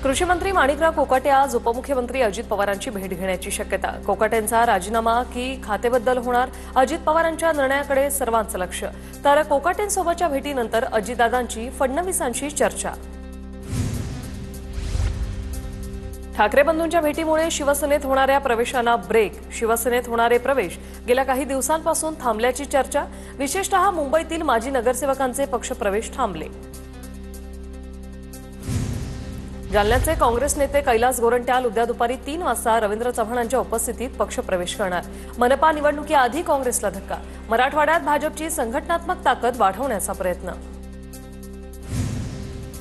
कृषी मंत्री माणिकराव कोकाटे आज उपमुख्यमंत्री अजित पवारांची भेट घेण्याची शक्यता। कोकाटेंचा राजीनामा की खातेबद्दल होणार, अजित पवारांच्या निर्णयाकडे सर्वांचं लक्ष। तर कोकाटेंसोबतच्या भेटीनंतर अजितदादांची फडणवीसांशी चर्चा। ठाकरे बंधूंच्या भेटीमुळे शिवसेनेत होणाऱ्या प्रवेशांना ब्रेक। शिवसेनेत होणारे प्रवेश गेल्या काही दिवसांपासून थांबल्याची चर्चा। विशेषतः मुंबईतील माजी नगरसेवकांचे पक्षप्रवेश थांबले। जालन्याचे काँग्रेस नेते कैलास गोरंट्याल उद्या दुपारी 3 वाजता रवींद्र चव्हाणांच्या उपस्थितीत पक्षप्रवेश करणार। मनपा निवडणुकीआधी काँग्रेसला धक्का। मराठवाड्यात भाजपची संघटनात्मक ताकद वाढवण्याचा प्रयत्न।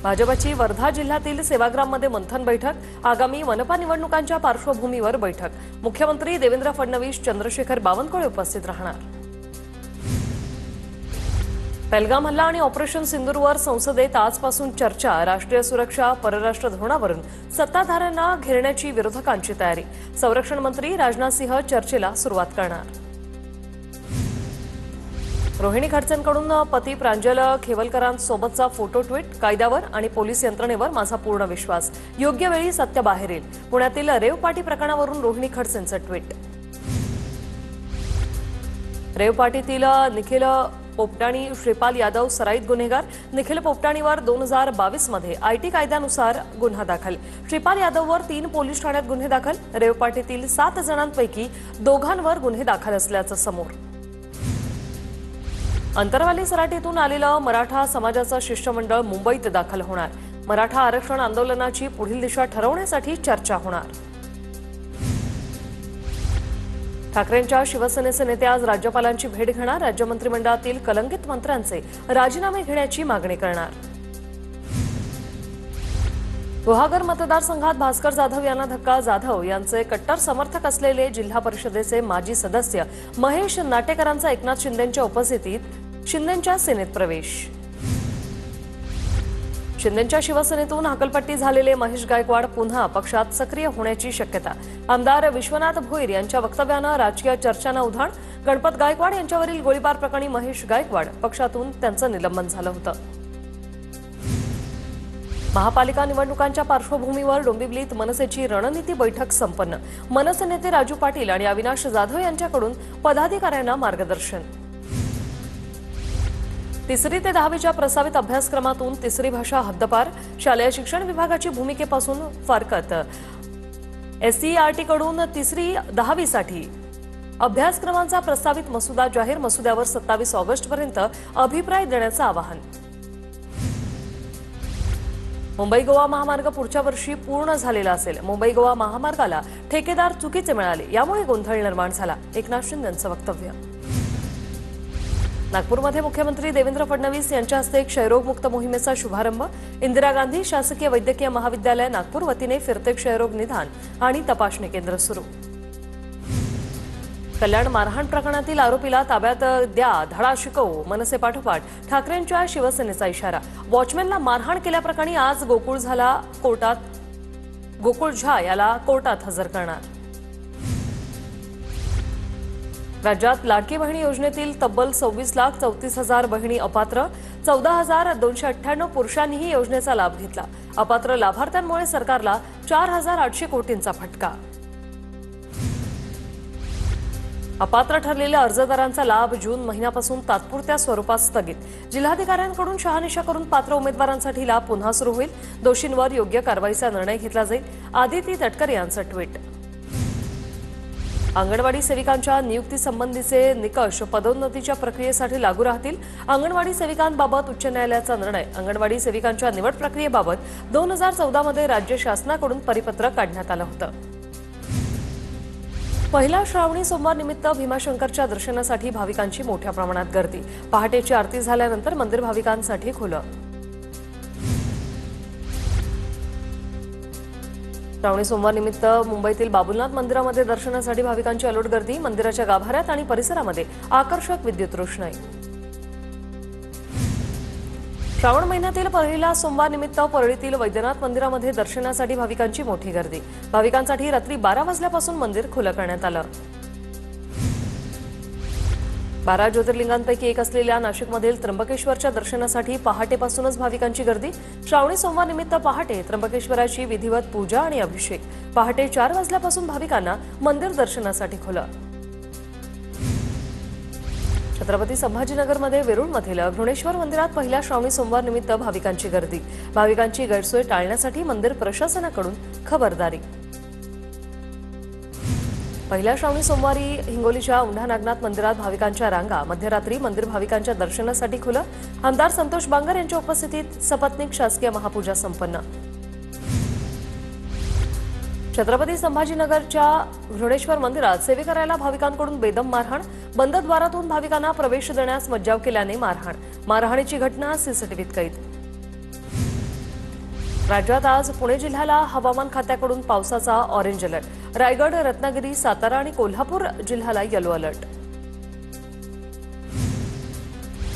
भाजपची वर्धा जिल्ह्यातील सेवाग्राममध्ये मंथन बैठक। आगामी मनपा निवडणुकांच्या पार्श्वभूमीवर बैठक। मुख्यमंत्री देवेंद्र फडणवीस, चंद्रशेखर बावनकुळे उपस्थित राहणार। पहलगाम हल्ला आणि ऑपरेशन सिंदूरवर संसदेत आजपासून चर्चा। राष्ट्रीय सुरक्षा, परराष्ट्र धोरणावरून सत्ताधाऱ्यांना घेरण्याची विरोधकांची तयारी। संरक्षण मंत्री राजनाथ सिंह चर्चेला सुरुवात करणार। रोहिणी खडसेंकडून पती प्रांजल खेवलकरांसोबतचा फोटो ट्विट। कायद्यावर आणि पोलीस यंत्रणेवर माझा पूर्ण विश्वास। योग्य वेळी सत्य बाहेर येईल। पुण्यातील रेव पाटी प्रकरणावरून रोहिणी खडसेंचं ट्विट। रेव पाटीतील निखिल पोपटाणी, श्रीपाल यादव सराईत गुन्हेगार। निखिल पोपटाणीवर 2022 मध्ये आयटी कायद्यानुसार गुन्हा दाखल। श्रीपाल यादववर 3 पोलीस ठाण्यात गुन्हे दाखल। रेव पाटीतील 7 जणांपैकी 2घांवर गुन्हे दाखल असल्याचं समोर। अंतरवाली सराटीतून आलेलं मराठा समाजाचं शिष्टमंडळ मुंबईत दाखल होणार। मराठा आरक्षण आंदोलनाची पुढील दिशा ठरवण्यासाठी चर्चा होणार। ठाकरेंच्या शिवसेनेचे नेते आज राज्यपालांची भेट घेणार। राज्य मंत्रिमंडळातील कलंकित मंत्र्यांचे राजीनामे घेण्याची मागणी करणार। गुहागर मतदारसंघात भास्कर जाधव यांना धक्का। जाधव यांचे कट्टर समर्थक असलेले जिल्हा परिषदेचे माजी सदस्य महेश नाटेकरांचा एकनाथ शिंदेंच्या उपस्थितीत शिंदेंच्या सेनेत प्रवेश। शिंदेंच्या शिवसेनेतून हकलपट्टी झालेले महेश गायकवाड पुन्हा पक्षात सक्रिय होण्याची शक्यता। आमदार विश्वनाथ भोईर यांच्या वक्तव्यानं राजकीय चर्चांना उधाण। गणपत गायकवाड यांच्यावरील गोळीबार प्रकरणी महेश गायकवाड पक्षातून त्यांचं निलंबन झालं होतं। महापालिका निवडणुकांच्या पार्श्वभूमीवर डोंबिवलीत मनसेची रणनीती बैठक संपन्न। मनसे नेते राजू पाटील आणि अविनाश जाधव यांच्याकडून पदाधिकाऱ्यांना मार्गदर्शन। 3री ते 10वीच्या प्रस्तावित अभ्यासक्रमातून 3री भाषा हद्दपार। शालेय शिक्षण विभागाची भूमिकेपासून फारकत। एससीईआरटीकडून 3री 10वीसाठी अभ्यासक्रमांचा प्रस्तावित मसुदा जाहीर। मसुद्यावर 27 ऑगस्टपर्यंत अभिप्राय देण्याचं आवाहन। मुंबई गोवा महामार्ग पुढच्या वर्षी पूर्ण झालेला असेल। मुंबई गोवा महामार्गाला ठेकेदार चुकीचे मिळाले, यामुळे गोंधळ निर्माण झाला। एकनाथ शिंदेंचं वक्तव्य। नागपूरमध्ये मुख्यमंत्री देवेंद्र फडणवीस यांच्या हस्ते क्षयरोग मुक्त मोहिमेचा शुभारंभ। इंदिरा गांधी शासकीय वैद्यकीय महाविद्यालय नागपूर वतीने फिरते क्षयरोग निदान आणि तपासणी केंद्र सुरू। कल्याण मारहाण प्रकरणातील आरोपीला ताब्यात द्या, धडा शिकवू। मनसे पाठोपाठ ठाकरेंच्या शिवसेनेचा इशारा। वॉचमॅनला मारहाण केल्याप्रकरणी आज गोकुळ झा याला कोर्टात हजर करणार। राज्यात लाडकी बहिणी योजनेतील तब्बल 26,34,000 बहिणी अपात्र। 14,298 पुरुषांनीही योजनेचा लाभ घेतला। अपात्र लाभार्थ्यांमुळे सरकारला 4,800 कोटींचा फटका। अपात्र ठरलेल्या अर्जदारांचा लाभ जून महिन्यापासून तात्पुरत्या स्वरूपात स्थगित। जिल्हाधिकाऱ्यांकडून शहानिशा करून पात्र उमेदवारांसाठी लाभ पुन्हा सुरू होईल। दोषींवर योग्य कारवाईचा निर्णय घेतला जाईल। आदिती तटकरे यांचं ट्विट। अंगणवाडी सेविकांच्या नियुक्तीसंबंधीचे निकष पदोन्नतीच्या प्रक्रियेसाठी लागू राहतील। अंगणवाडी सेविकांबाबत उच्च न्यायालयाचा निर्णय। अंगणवाडी सेविकांच्या निवड प्रक्रियेबाबत 2014 मध्ये राज्य शासनाकडून परिपत्रक काढण्यात आलं होतं। पहिला श्रावणी सोमवार निमित्त भीमाशंकरच्या दर्शनासाठी भाविकांची मोठ्या प्रमाणात गर्दी। पहाटेची आरती झाल्यानंतर मंदिर भाविकांसाठी खुलं। श्रावणी सोमवार निमित्त मुंबईतील बाबुलनाथ मंदिरामध्ये दर्शनासाठी भाविकांची अलोट गर्दी। मंदिराच्या गाभाऱ्यात आणि परिसरामध्ये आकर्षक विद्युत रोषणाई। श्रावण महिन्यातील पहिला सोमवार निमित्त परळीतील वैद्यनाथ मंदिरामध्ये दर्शनासाठी भाविकांची मोठी गर्दी। भाविकांसाठी रात्री 12 वाजल्यापासून मंदिर खुलं करण्यात आलं। 12 ज्योतिर्लिंगांपैकी एक असलेल्या नाशिकमधील त्र्यंबकेश्वरच्या दर्शनासाठी पहाटेपासूनच भाविकांची गर्दी। श्रावणी सोमवार निमित्त पहाटे त्र्यंबकेश्वराची विधिवत पूजा आणि अभिषेक। पहाटे 4 वाजल्यापासून भाविकांना मंदिर दर्शनासाठी खुलं। छत्रपती संभाजीनगरमध्ये वेरूळमधील घृणेश्वर मंदिरात पहिल्या श्रावणी सोमवार निमित्त भाविकांची गर्दी। भाविकांची गैरसोय टाळण्यासाठी मंदिर प्रशासनाकडून खबरदारी। पहिल्या श्रावणी सोमवारी हिंगोलीच्या औंढा नागनाथ मंदिरात भाविकांच्या रांगा। मध्यरात्री मंदिर भाविकांच्या दर्शनासाठी खुलं। आमदार संतोष बांगर यांच्या उपस्थितीत सपत्नीक शासकीय महापूजा संपन्न। छत्रपती संभाजीनगरच्या घृणेश्वर मंदिरात सेवेकऱ्याला भाविकांकडून बेदम मारहाण। बंद द्वारातून भाविकांना प्रवेश देण्यास मज्जाव केल्याने मारहाणीची घटना सीसीटीव्हीत कैद। राज्यात आज पुणे जिल्ह्याला हवामान खात्याकडून पावसाचा ऑरेंज अलर्ट। रायगड, रत्नागिरी, सातारा आणि कोल्हापूर जिल्ह्याला येलो अलर्ट।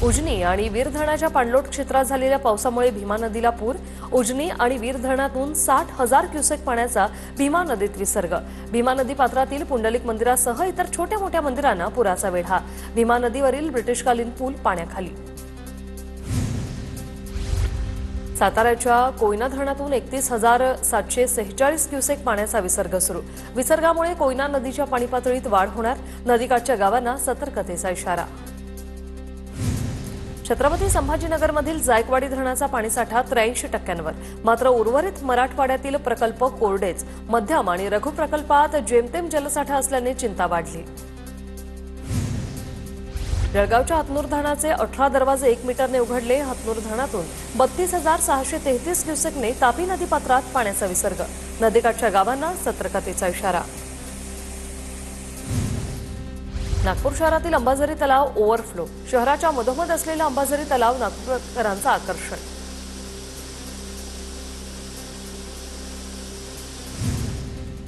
उजनी आणि वीर धरणाच्या पाणलोट क्षेत्रात झालेल्या पावसामुळे भीमा नदीला पूर। उजनी आणि वीर धरणातून 60,000 क्युसेक पाण्याचा भीमा नदीत विसर्ग। भीमा नदी पात्रातील पुंडलिक मंदिरासह इतर छोट्या मोठ्या मंदिरांना पुराचा वेढा। भीमा नदीवरील ब्रिटिशकालीन पूल पाण्याखाली। साताऱ्याच्या कोयना धरणातून 31,746 क्युसेक पाण्याचा विसर्ग सुरू। विसर्गामुळे कोयना नदीच्या पाणी पातळीत वाढ होणार। नदीकाठच्या गावांना सतर्कतेचा इशारा। छत्रपती संभाजीनगरमधील जायकवाडी धरणाचा पाणीसाठा 83%वर। मात्र उर्वरित मराठवाड्यातील प्रकल्प कोरडेच। मध्यम आणि लघु प्रकल्पात जेमतेम जलसाठा असल्याने चिंता वाढली। जळगावच्या हतनूर धरणाचे 18 दरवाजे 1 मीटरने उघडले। हतनूर धरणातून 32,633 क्युसेकने तापी नदीपात्रात पाण्याचा विसर्ग। नदीकाठच्या गावांना सतर्कतेचा इशारा। नागपूर शहरातील अंबाझरी तलाव ओव्हरफ्लो। शहराच्या मधोमध असलेला अंबाझरी तलाव नागपूरकरांचं आकर्षण।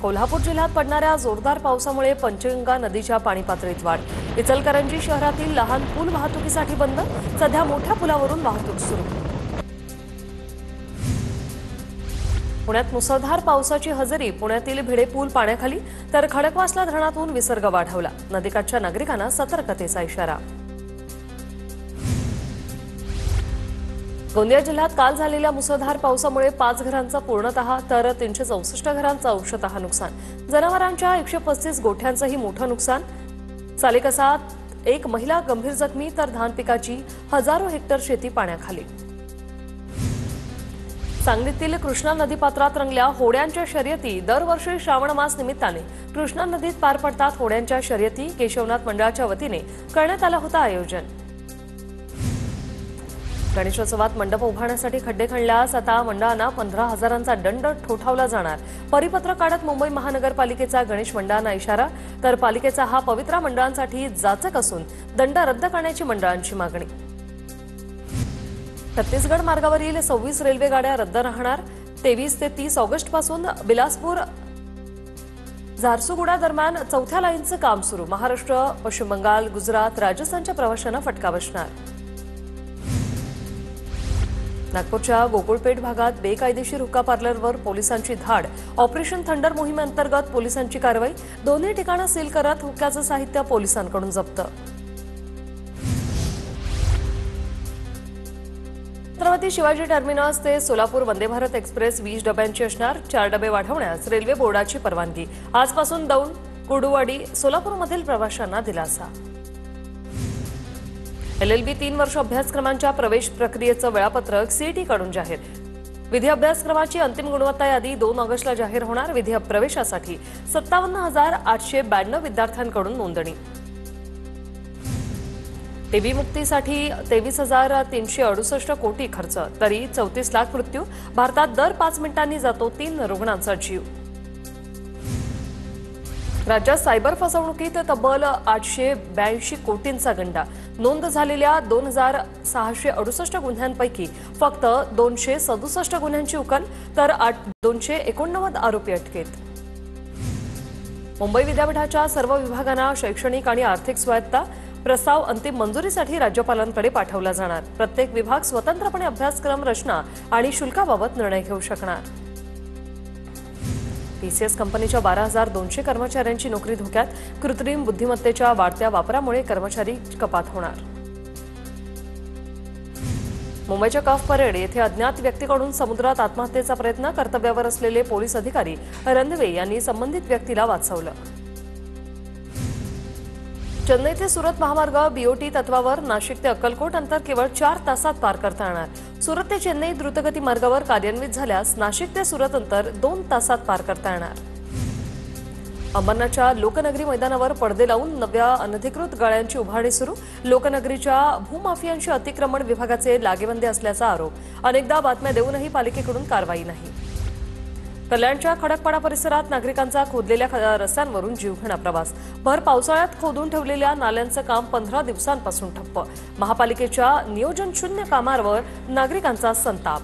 कोल्हापूर जिल्ह्यात पडणाऱ्या जोरदार पावसामुळे पंचगंगा नदीच्या पाणी पातळीत वाढ। इचलकरंजी शहरातील लहान पूल वाहतुकीसाठी बंद। सध्या मोठ्या पुलावरून वाहतूक सुरू। पुण्यात मुसळधार पावसाची हजेरी। पुण्यातील भिडे पूल पाण्याखाली तर खडकवासला धरणातून विसर्ग वाढवला। नदीकाठच्या नागरिकांना सतर्कतेचा इशारा। गोंदिया जिल्ह्यात काल झालेल्या मुसळधार पावसामुळे 5 घरांचं पूर्णतः तर 364 घरांचं अंशतः नुकसान। जनावरांच्या 135 गोठ्यांचंही मोठं नुकसान। सालेकसात 1 महिला गंभीर जखमी तर धान पिकाची हजारो हेक्टर शेती पाण्याखाली। सांगलीतील कृष्णा नदीपात्रात रंगल्या होड्यांच्या शर्यती। दरवर्षी श्रावण मास निमित्ताने कृष्णा नदीत पार पडतात होड्यांच्या शर्यती। केशवनाथ मंडळाच्या वतीने करण्यात आलं होतं आयोजन। गणेशोत्सवात मंडप उभारण्यासाठी खड्डे खणल्यास आता मंडळांना 15,000चा दंड ठोठावला जाणार। परिपत्रक काढत मुंबई महानगरपालिकेचा गणेश मंडळांना इशारा। तर पालिकेचा हा पवित्रा मंडळांसाठी जाचक असून दंड रद्द करण्याची मंडळांची मागणी। छत्तीसगड मार्गावरील 26 रेल्वे गाड्या रद्द राहणार। 23 ते 30 ऑगस्टपासून बिलासपूर झारसुगुडा दरम्यान 4थ्या लाईनचं काम सुरू। महाराष्ट्र, पश्चिम बंगाल, गुजरात, राजस्थानच्या प्रवाशांना फटका बसणार। नागपूरच्या गोकुळपेठ भागात बेकायदेशीर हुक्का पार्लरवर पोलिसांची धाड। ऑपरेशन थंडर मोहिमेअंतर्गत पोलिसांची कारवाई। दोन्ही ठिकाणं सील करत हुक्क्याचं साहित्य पोलिसांकडून जप्त। छत्रपती शिवाजी टर्मिनस ते सोलापूर वंदे भारत एक्सप्रेस 20 डब्यांची असणार। 4 डबे वाढवण्यास रेल्वे बोर्डाची परवानगी। आजपासून दौंड, कुर्डुवाडी, सोलापूरमधील प्रवाशांना दिलासा। LLB 3 वर्ष अभ्यासक्रमांच्या प्रवेश प्रक्रियेचं वेळापत्रक सीईटीकडून जाहीर। विधी अभ्यासक्रमाची अंतिम गुणवत्ता यादी 2 ऑगस्टला जाहीर होणार। विधी प्रवेशासाठी 57,892 विद्यार्थ्यांकडून नोंदणी। टीबी मुक्तीसाठी 23,368 कोटी खर्च, तरी 34 लाख मृत्यू। भारतात दर 5 मिनिटांनी जातो 3 रुग्णांचा जीव। राज्यात सायबर फसवणुकीत तब्बल 882 कोटींचा गंडा। नोंद झालेल्या 2,668 गुन्ह्यांपैकी फक्त 267 गुन्ह्यांची उकल तर 289 आरोपी अटकेत। मुंबई विद्यापीठाच्या सर्व विभागांना शैक्षणिक आणि आर्थिक स्वायत्ता। प्रस्ताव अंतिम मंजुरीसाठी राज्यपालांकडे पाठवला जाणार। प्रत्येक विभाग स्वतंत्रपणे अभ्यासक्रम रचना आणि शुल्काबाबत निर्णय घेऊ शकणार। TCS कंपनीच्या 12,200 कर्मचाऱ्यांची नोकरी धोक्यात. कृत्रिम बुद्धिमत्तेच्या वाढत्या वापरामुळे कर्मचारी कपात होणार. मुंबईच्या कफ परेड येथे अज्ञात व्यक्तीकडून समुद्रात आत्महत्येचा प्रयत्न. कर्तव्यावर असलेले पोलीस अधिकारी रणदिवे यांनी संबंधित व्यक्तीला वाचवलं. चेन्नई ते सुरत महामार्ग BOT तत्वावर नाशिक ते अक्कलकोट अंतर केवळ 4 तासात पार करता येणार. सुरत ते चेन्नई द्रुतगती मार्गावर कार्यान्वित झाल्यास नाशिक ते सुरत अंतर 2 तासात पार करता येणार. अंबरनाथच्या लोकनगरी मैदानावर पडदे लावून नव्या अनधिकृत गाळ्यांची उभारणी सुरू. लोकनगरीच्या भूमाफियांशी अतिक्रमण विभागाचे लागेबंदे असल्याचा आरोप. अनेकदा बातम्या देऊनही पालिकेकडून कारवाई नाही. कल्याणच्या खडकपाडा परिसरात नागरिकांचा खोदलेल्या रस्त्यांवरून जीवघेणा प्रवास. भर पावसाळ्यात खोदून ठेवलेल्या नाल्यांचं काम 15 दिवसांपासून ठप्प. महापालिकेच्या नियोजनशून्य कामावर नागरिकांचा संताप.